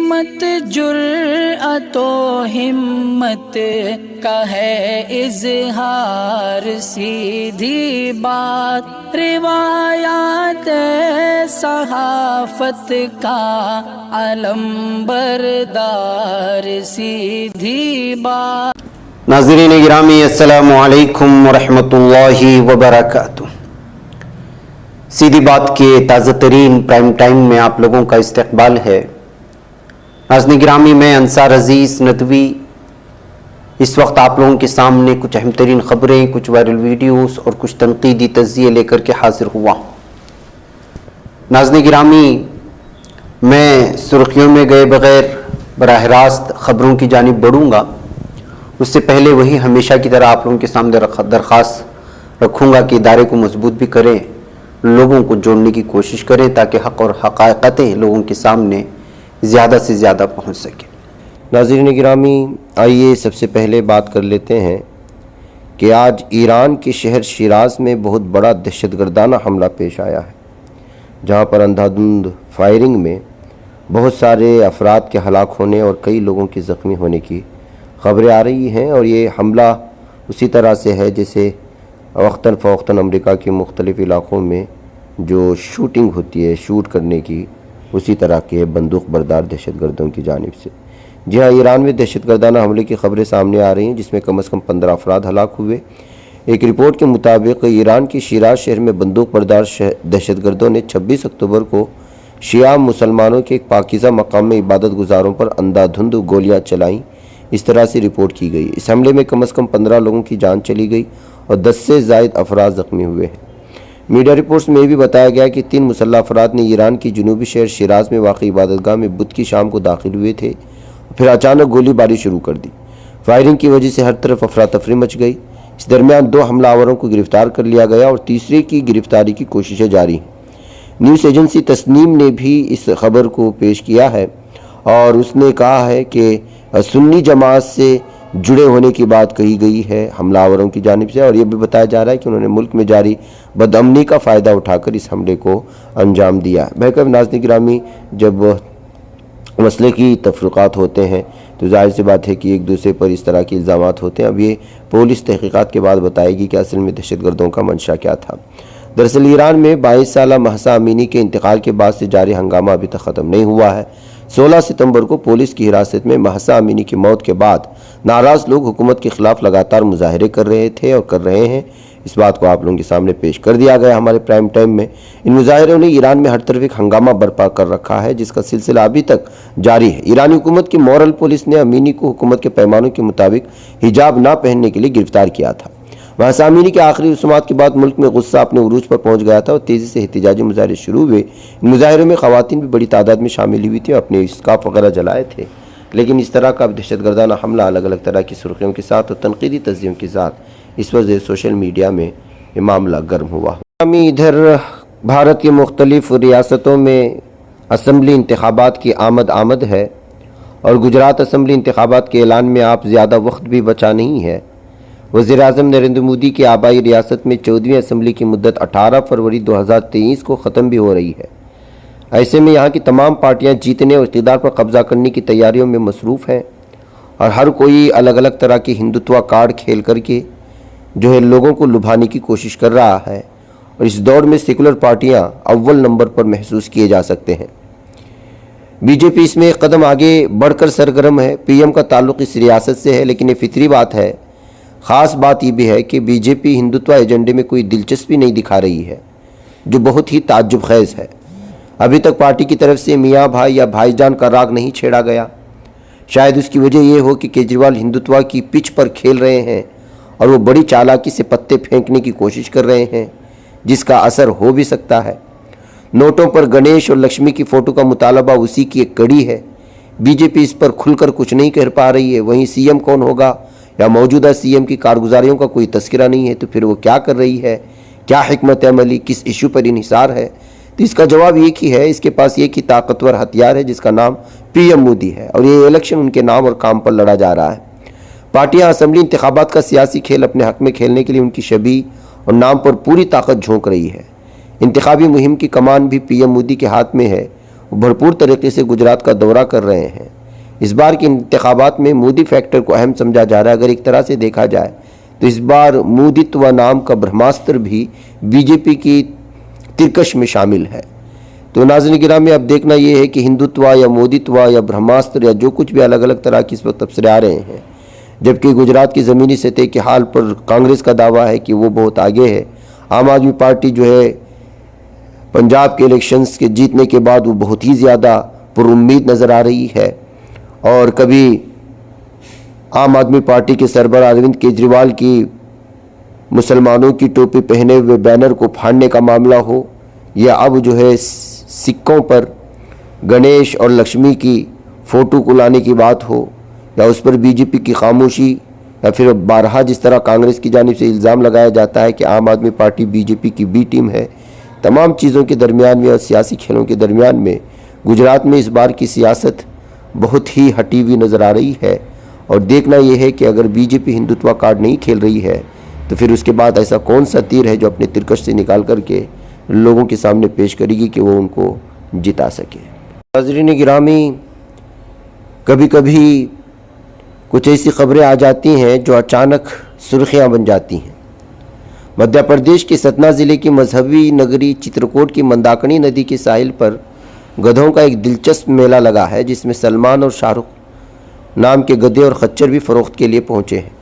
سمت جرأت و ہمت کا ہے اظہار، سیدھی بات روایات صحافت کا علم بردار، سیدھی بات۔ ناظرین گرامی السلام علیکم ورحمۃ اللہ وبرکاتہ۔ سیدھی بات کے تازہ ترین پرائم ٹائم میں آپ لوگوں کا استقبال ہے۔ ناظرین گرامی، میں انصار عزیز ندوی اس وقت آپ لوگوں کے سامنے کچھ اہم ترین خبریں، کچھ وائرل ویڈیوز اور کچھ تنقیدی تجزیے لے کر کے حاضر ہوا ہوں۔ ناظرین گرامی، میں سرخیوں میں گئے بغیر براہ راست خبروں کی جانب بڑھوں گا۔ اس سے پہلے وہی ہمیشہ کی طرح آپ لوگوں کے سامنے درخواست رکھوں گا کہ ادارے کو مضبوط بھی کریں، لوگوں کو جوڑنے کی کوشش کریں تاکہ حق اور حقائقتیں لوگوں کے سامنے زیادہ سے زیادہ پہنچ سکیں۔ ناظرین گرامی، آئیے سب سے پہلے بات کر لیتے ہیں کہ آج ایران کے شہر شیراز میں بہت بڑا دہشت گردانہ حملہ پیش آیا ہے، جہاں پر اندھا دھند فائرنگ میں بہت سارے افراد کے ہلاک ہونے اور کئی لوگوں کے زخمی ہونے کی خبریں آ رہی ہیں۔ اور یہ حملہ اسی طرح سے ہے جیسے وقتاً فوقتاً امریکہ کے مختلف علاقوں میں جو شوٹنگ ہوتی ہے، شوٹ کرنے کی، اسی طرح کے بندوق بردار دہشت گردوں کی جانب سے۔ جی ہاں، ایران میں دہشت گردانہ حملے کی خبریں سامنے آ رہی ہیں، جس میں کم از کم 15 افراد ہلاک ہوئے۔ ایک رپورٹ کے مطابق ایران کی شیراز شہر میں بندوق بردار دہشت گردوں نے 26 اکتوبر کو شیعہ مسلمانوں کے ایک پاکیزہ مقام میں عبادت گزاروں پر اندھا دھند گولیاں چلائیں، اس طرح سے رپورٹ کی گئی۔ اس حملے میں کم از کم 15 لوگوں کی جان چلی گئی اور 10 سے زائد افراد زخمی ہوئے ہیں۔ میڈیا رپورٹس میں یہ بھی بتایا گیا کہ 3 مسلح افراد نے ایران کی جنوبی شہر شیراز میں واقع عبادت گاہ میں بدھ کی شام کو داخل ہوئے تھے، پھر اچانک گولی باری شروع کر دی۔ فائرنگ کی وجہ سے ہر طرف افراتفری مچ گئی۔ اس درمیان 2 حملہ آوروں کو گرفتار کر لیا گیا اور تیسرے کی گرفتاری کی کوششیں جاری ہیں۔ نیوز ایجنسی تسنیم نے بھی اس خبر کو پیش کیا ہے اور اس نے کہا ہے کہ سنی جماعت سے جڑے ہونے کی بات کہی گئی ہے حملہ آوروں کی جانب سے، اور یہ بھی بتایا جا رہا ہے کہ انہوں نے ملک میں جاری بدامنی کا فائدہ اٹھا کر اس حملے کو انجام دیا۔ بہرکیف ناظرین گرامی، جب مسئلے کی تفرقات ہوتے ہیں تو ظاہر سی بات ہے کہ ایک دوسرے پر اس طرح کے الزامات ہوتے ہیں۔ اب یہ پولیس تحقیقات کے بعد بتائے گی کہ اصل میں دہشت گردوں کا منشا کیا تھا۔ دراصل ایران میں 22 سالہ مہسا امینی کے انتقال کے بعد سے جاری ہنگامہ ابھی تک ختم نہیں ہوا ہے۔ 16 ستمبر کو پولیس کی حراست میں مہسا امینی کی موت کے بعد ناراض لوگ حکومت کے خلاف لگاتار مظاہرے کر رہے تھے اور کر رہے ہیں۔ اس بات کو آپ لوگوں کے سامنے پیش کر دیا گیا ہمارے پرائم ٹائم میں۔ ان مظاہروں نے ایران میں ہر طرف ایک ہنگامہ برپا کر رکھا ہے، جس کا سلسلہ ابھی تک جاری ہے۔ ایرانی حکومت کی مورل پولیس نے امینی کو حکومت کے پیمانوں کے مطابق حجاب نہ پہننے کے لیے گرفتار کیا تھا۔ مہسا امینی کے آخری رسومات کے بعد ملک میں غصہ اپنے عروج پر پہنچ گیا تھا اور تیزی سے احتجاجی مظاہرے شروع ہوئے۔ ان مظاہروں میں خواتین بھی بڑی تعداد میں شامل ہوئی تھیں اور اپنے اسکارف وغیرہ جلائے تھے، لیکن اس طرح کا دہشت گردانہ حملہ الگ الگ طرح کی سرخیوں کے ساتھ اور تنقیدی تجزیوں کے ساتھ اس وجہ سوشل میڈیا میں یہ معاملہ گرم ہوا۔ ادھر بھارت کے مختلف ریاستوں میں اسمبلی انتخابات کی آمد ہے اور گجرات اسمبلی انتخابات کے اعلان میں آپ زیادہ وقت بھی بچا نہیں ہے۔ وزیر اعظم نریندر مودی کی آبائی ریاست میں 14ویں اسمبلی کی مدت 18 فروری 2023 کو ختم بھی ہو رہی ہے۔ ایسے میں یہاں کی تمام پارٹیاں جیتنے اور اقتدار پر قبضہ کرنے کی تیاریوں میں مصروف ہیں اور ہر کوئی الگ الگ طرح کی ہندوتوا کارڈ کھیل کر کے جو ہے لوگوں کو لبھانے کی کوشش کر رہا ہے، اور اس دور میں سیکولر پارٹیاں اول نمبر پر محسوس کیے جا سکتے ہیں۔ بی جے پی اس میں ایک قدم آگے بڑھ کر سرگرم ہے۔ پی ایم کا تعلق اس ریاست سے ہے، لیکن یہ فطری بات ہے۔ خاص بات یہ بھی ہے کہ بی جے پی ہندوتوا ایجنڈے میں کوئی دلچسپی نہیں دکھا رہی ہے، جو بہت ہی تعجب خیز ہے۔ ابھی تک پارٹی کی طرف سے میاں بھائی یا بھائی جان کا راگ نہیں چھیڑا گیا۔ شاید اس کی وجہ یہ ہو کہ کیجریوال ہندوتوا کی پچ پر کھیل رہے ہیں اور وہ بڑی چالاکی سے پتے پھینکنے کی کوشش کر رہے ہیں، جس کا اثر ہو بھی سکتا ہے۔ نوٹوں پر گنیش اور لکشمی کی فوٹو کا مطالبہ اسی کی ایک کڑی ہے۔ بی جے پی اس پر کھل کر کچھ نہیں کہہ پا رہی ہے۔ وہیں سی ایم کون ہوگا یا موجودہ سی ایم کی کارگزاریوں کا کوئی تذکرہ نہیں ہے، تو پھر وہ کیا کر رہی ہے، کیا حکمت عملی، کس ایشو پر انحصار ہے؟ تو اس کا جواب ایک ہی ہے، اس کے پاس ایک ہی طاقتور ہتھیار ہے جس کا نام پی ایم مودی ہے، اور یہ الیکشن ان کے نام اور کام پر لڑا جا رہا ہے۔ پارٹیاں اسمبلی انتخابات کا سیاسی کھیل اپنے حق میں کھیلنے کے لیے ان کی شبیہ اور نام پر پوری طاقت جھونک رہی ہے۔ انتخابی مہم کی کمان بھی پی ایم مودی کے ہاتھ میں ہے وہ بھرپور طریقے سے گجرات کا دورہ کر رہے ہیں۔ اس بار کے انتخابات میں مودی فیکٹر کو اہم سمجھا جا رہا ہے۔ اگر ایک طرح سے دیکھا جائے تو اس بار مودتوا نام کا برہماستر بھی بی جے پی کی ترکش میں شامل ہے۔ تو ناظرین گرامی، اب دیکھنا یہ ہے کہ ہندوتوا یا مودتوا یا برہماستر یا جو کچھ بھی الگ الگ طرح کی اس وقت تبصرے آ رہے ہیں، جبکہ گجرات کی زمینی سطح کے حال پر کانگریس کا دعویٰ ہے کہ وہ بہت آگے ہے۔ عام آدمی پارٹی جو ہے پنجاب کے الیکشنز کے جیتنے کے بعد وہ بہت ہی زیادہ پر امید نظر آ رہی ہے، اور کبھی عام آدمی پارٹی کے سربراہ اروند کیجریوال کی مسلمانوں کی ٹوپی پہنے ہوئے بینر کو پھاڑنے کا معاملہ ہو، یا اب جو ہے سکوں پر گنیش اور لکشمی کی فوٹو کو لانے کی بات ہو، یا اس پر بی جے پی کی خاموشی، یا پھر بارہا جس طرح کانگریس کی جانب سے الزام لگایا جاتا ہے کہ عام آدمی پارٹی بی جے پی کی بی ٹیم ہے، تمام چیزوں کے درمیان میں اور سیاسی کھیلوں کے درمیان میں گجرات میں اس بار کی سیاست بہت ہی ہٹی ہوئی نظر آ رہی ہے۔ اور دیکھنا یہ ہے کہ اگر بی جے پی ہندوتوا کارڈ نہیں کھیل رہی ہے تو پھر اس کے بعد ایسا کون سا تیر ہے جو اپنے ترکش سے نکال کر کے لوگوں کے سامنے پیش کرے گی کہ وہ ان کو جتا سکے۔ ناظرین گرامی، کبھی کبھی کچھ ایسی خبریں آ جاتی ہیں جو اچانک سرخیاں بن جاتی ہیں۔ مدھیہ پردیش کے ستنا ضلع کی مذہبی نگری چترکوٹ کی منداکنی ندی کے ساحل پر گدھوں کا ایک دلچسپ میلہ لگا ہے، جس میں سلمان اور شاہ رخ نام کے گدھے اور خچر بھی فروخت کے لیے پہنچے ہیں۔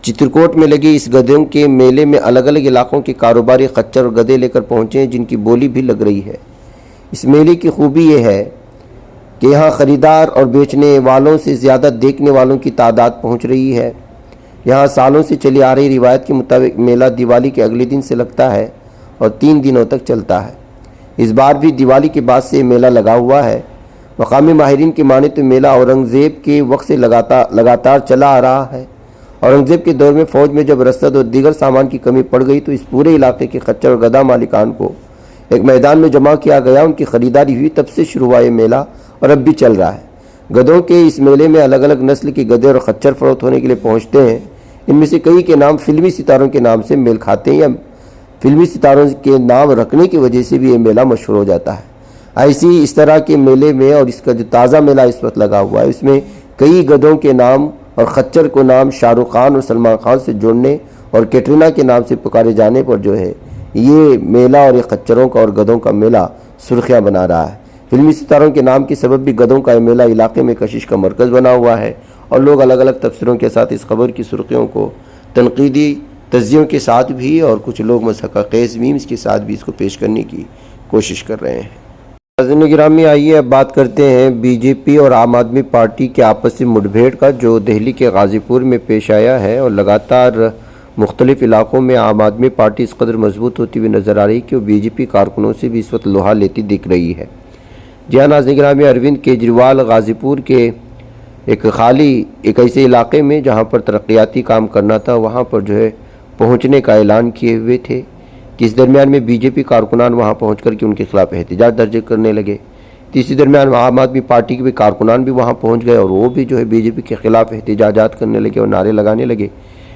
چترکوٹ میں لگے اس گدھوں کے میلے میں الگ الگ علاقوں کے کاروباری خچر اور گدھے لے کر پہنچے ہیں، جن کی بولی بھی لگ رہی ہے۔ اس میلے کی خوبی یہ ہے کہ یہاں خریدار اور بیچنے والوں سے زیادہ دیکھنے والوں کی تعداد پہنچ رہی ہے۔ یہاں سالوں سے چلی آ رہی روایت کے مطابق میلہ دیوالی کے اگلے دن سے لگتا ہے اور 3 دنوں تک چلتا ہے۔ اس بار بھی دیوالی کے بعد سے میلہ لگا ہوا ہے۔ مقامی ماہرین کی مانیں تو میلہ اورنگزیب کے وقت سے لگاتار چلا آ رہا ہے۔ اورنگزیب کے دور میں فوج میں جب رسد اور دیگر سامان کی کمی پڑ گئی تو اس پورے علاقے کے خچر اور گدھا مالکان کو ایک میدان میں جمع کیا گیا، ان کی خریداری ہوئی، تب سے شروع ہوا یہ میلہ اور اب بھی چل رہا ہے۔ گدھوں کے اس میلے میں الگ الگ نسل کے گدھے اور خچر فروخت ہونے کے لیے پہنچتے ہیں۔ ان میں سے کئی کے نام فلمی ستاروں کے نام سے میل کھاتے ہیں، یا فلمی ستاروں کے نام رکھنے کی وجہ سے بھی یہ میلہ مشہور ہو جاتا ہے۔ اس طرح کے میلے میں، اور اس کا جو تازہ میلہ اس وقت لگا ہوا ہے، اس میں کئی گدھوں کے نام اور خچر کو نام شاہ رخ خان اور سلمان خان سے جوڑنے اور کیٹرینا کے نام سے پکارے جانے پر جو ہے یہ میلہ اور یہ خچروں کا اور گدھوں کا میلہ سرخیاں بنا رہا ہے۔ فلمی ستاروں کے نام کے سبب بھی گدھوں کا یہ میلہ علاقے میں کشش کا مرکز بنا ہوا ہے، اور لوگ الگ الگ تفسیروں کے ساتھ اس خبر کی سرخیوں کو تنقیدی تجزیوں کے ساتھ بھی، اور کچھ لوگ مضحکہ خیز میمز کے ساتھ بھی اس کو پیش کرنے کی کوشش کر رہے ہیں۔ ناظرین گرامی، آئیے اب بات کرتے ہیں بی جے پی اور عام آدمی پارٹی کے آپسی مڈ بھیڑ کا، جو دہلی کے غازی پور میں پیش آیا ہے، اور لگاتار مختلف علاقوں میں عام آدمی پارٹی اس قدر مضبوط ہوتی ہوئی نظر آ رہی کہ وہ بی جے پی کارکنوں سے بھی اس وقت لوہا لیتی دکھ رہی ہے۔ جی ہاں ناظرین گرامی، اروند کیجریوال غازی پور کے ایک ایسے علاقے میں جہاں پر ترقیاتی کام کرنا تھا، وہاں پر جو ہے پہنچنے کا اعلان کیے ہوئے تھے کہ اس درمیان میں بی جے پی کارکنان وہاں پہنچ کر کے ان کے خلاف احتجاج درج کرنے لگے۔ تو اسی درمیان عام آدمی پارٹی کے بھی کارکنان بھی وہاں پہنچ گئے، اور وہ بھی جو ہے بی جے پی کے خلاف احتجاجات کرنے لگے اور نعرے لگانے لگے۔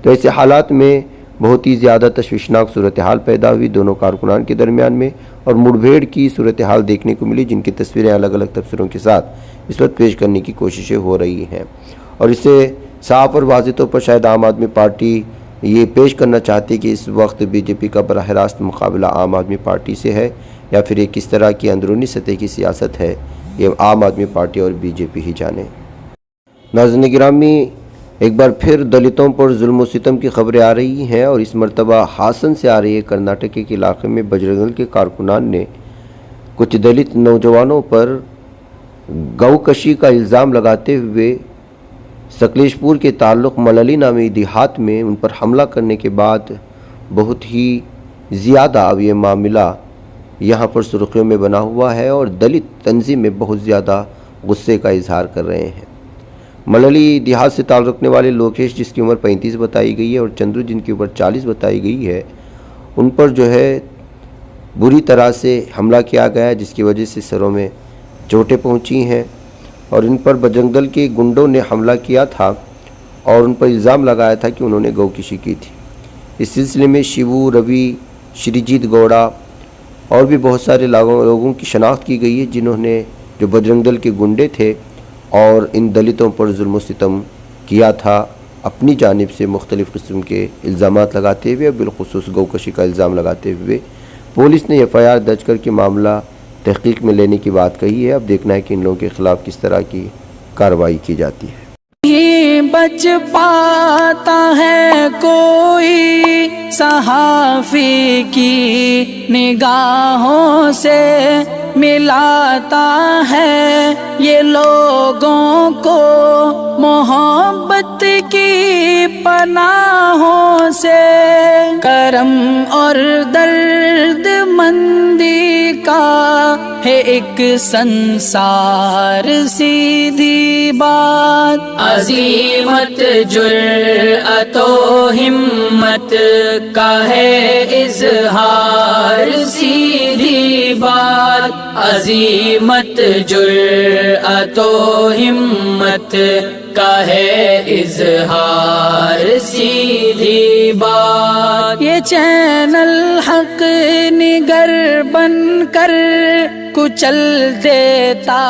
تو ایسے حالات میں بہت ہی زیادہ تشویشناک صورتحال پیدا ہوئی دونوں کارکنان کے درمیان میں، اور مڑ بھیڑ کی صورتحال دیکھنے کو ملی، جن کی تصویریں الگ الگ تفسیروں کے ساتھ اس وقت پیش کرنے کی کوششیں ہو رہی ہیں۔ اور اس سے صاف اور واضح طور پر شاید عام آدمی پارٹی یہ پیش کرنا چاہتی کہ اس وقت بی جے پی کا براہ راست مقابلہ عام آدمی پارٹی سے ہے، یا پھر یہ کس طرح کی اندرونی سطح کی سیاست ہے، یہ عام آدمی پارٹی اور بی جے پی ہی جانے۔ ناظرین گرامی، ایک بار پھر دلتوں پر ظلم و ستم کی خبریں آ رہی ہیں، اور اس مرتبہ ہاسن سے آ رہی ہے۔ کرناٹک کے علاقے میں بجرنگ دل کے کارکنان نے کچھ دلت نوجوانوں پر گو کشی کا الزام لگاتے ہوئے سکلیش پور کے تعلق مللی نامی دیہات میں ان پر حملہ کرنے کے بعد بہت ہی زیادہ اب یہ معاملہ یہاں پر سرخیوں میں بنا ہوا ہے، اور دلت تنظیم میں بہت زیادہ غصے کا اظہار کر رہے ہیں۔ مللی دیہات سے تعلق رکھنے والے لوکیش، جس کی عمر 35 بتائی گئی ہے، اور چندرو، جن کی عمر 40 بتائی گئی ہے، ان پر جو ہے بری طرح سے حملہ کیا گیا ہے، جس کی وجہ سے سروں میں چوٹیں پہنچی ہیں، اور ان پر بجرنگ دل کے گنڈوں نے حملہ کیا تھا اور ان پر الزام لگایا تھا کہ انہوں نے گو کشی کی تھی۔ اس سلسلے میں شیو روی، شریجیت گوڑا، اور بھی بہت سارے لوگوں کی شناخت کی گئی ہے جنہوں نے جو بجرنگ دل کے گنڈے تھے اور ان دلتوں پر ظلم و ستم کیا تھا اپنی جانب سے مختلف قسم کے الزامات لگاتے ہوئے، بالخصوص گوکشی کا الزام لگاتے ہوئے پولیس نے FIR درج کر کے معاملہ تحقیق میں لینے کی بات کہی ہے۔ اب دیکھنا ہے کہ ان لوگوں کے خلاف کس طرح کی کارروائی کی جاتی ہے۔ نہیں بچ پاتا ہے کوئی صحافی کی نگاہوں سے، ملاتا ہے یہ لوگوں کو محبت کی پناہوں سے، کرم اور درد مندی کا ہے ایک سنسار، سیدھی بات عظیمت جرأت و ہمت کا ہے اظہار، سیدھی بات عظیمت جرأت و ہمت کا ہے اظہار، سیدھی بات۔ یہ چینل حق نگر بن کر کچل دیتا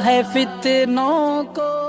ہے فتنوں کو۔